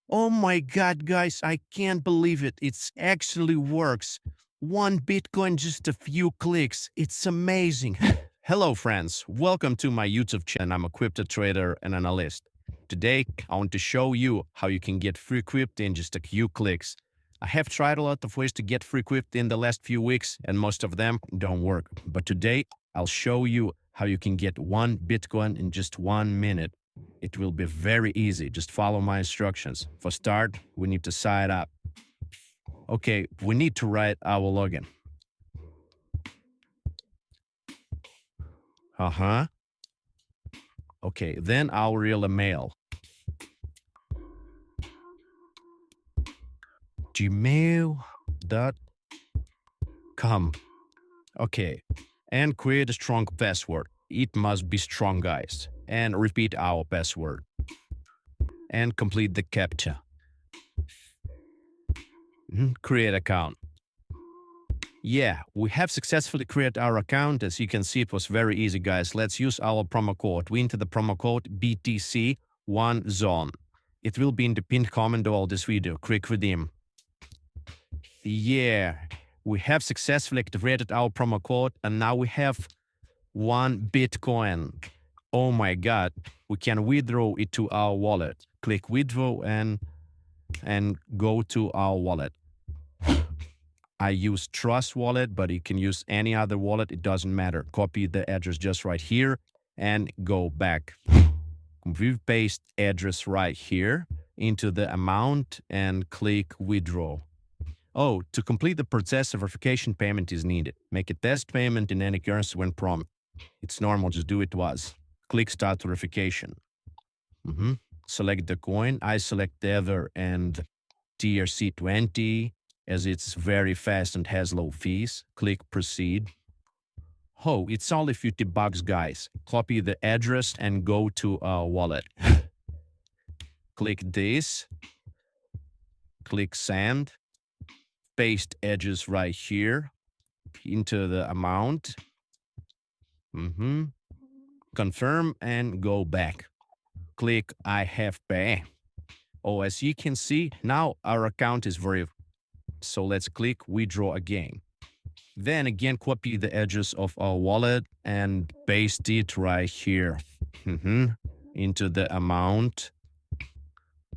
Oh my God, guys, I can't believe it. It actually works. One Bitcoin, just a few clicks. It's amazing. Hello, friends. Welcome to my YouTube channel. I'm a crypto trader and analyst. Today, I want to show you how you can get free crypto in just a few clicks. I have tried a lot of ways to get free crypto in the last few weeks, and most of them don't work. But today, I'll show you how you can get one Bitcoin in just 1 minute. It will be very easy. Just follow my instructions. For start, we need to sign up. Okay, we need to write our login. Uh-huh. Okay, then our real email. gmail.com. Okay, and create a strong password. It must be strong, guys. And repeat our password. And complete the CAPTCHA. Create account. Yeah, we have successfully created our account. As you can see, it was very easy, guys. Let's use our promo code. We enter the promo code BTC1Zone. It will be in the pinned comment of all this video. Click redeem. Yeah, we have successfully activated our promo code, and now we have 1 Bitcoin. Oh my God, we can withdraw it to our wallet. Click withdraw and go to our wallet. I use Trust Wallet, but you can use any other wallet. It doesn't matter. Copy the address just right here and go back. We paste address right here into the amount and click withdraw. Oh, to complete the process, a verification payment is needed. Make a test payment in any currency when prompted. It's normal, just do it once. Click start verification. Select the coin. I select Tether and TRC20 as it's very fast and has low fees. Click proceed. Oh, it's only $50, guys. Copy the address and go to our wallet. Click this. Click send. Paste edges right here into the amount. Confirm and go back. Click I have pay. Oh, as you can see, now our account is very. So let's click withdraw again. Then again, copy the address of our wallet and paste it right here into the amount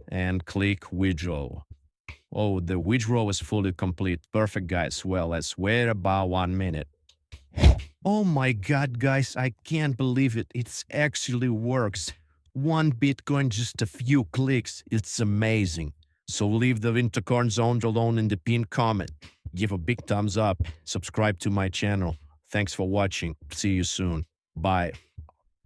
and click withdraw. Oh, the withdrawal is fully complete. Perfect, guys. Well, let's wait about 1 minute. Oh my God, guys, I can't believe it. It actually works. 1 Bitcoin, just a few clicks. It's amazing. So leave the Wintercorn Zone alone in the pinned comment. Give a big thumbs up. Subscribe to my channel. Thanks for watching. See you soon. Bye.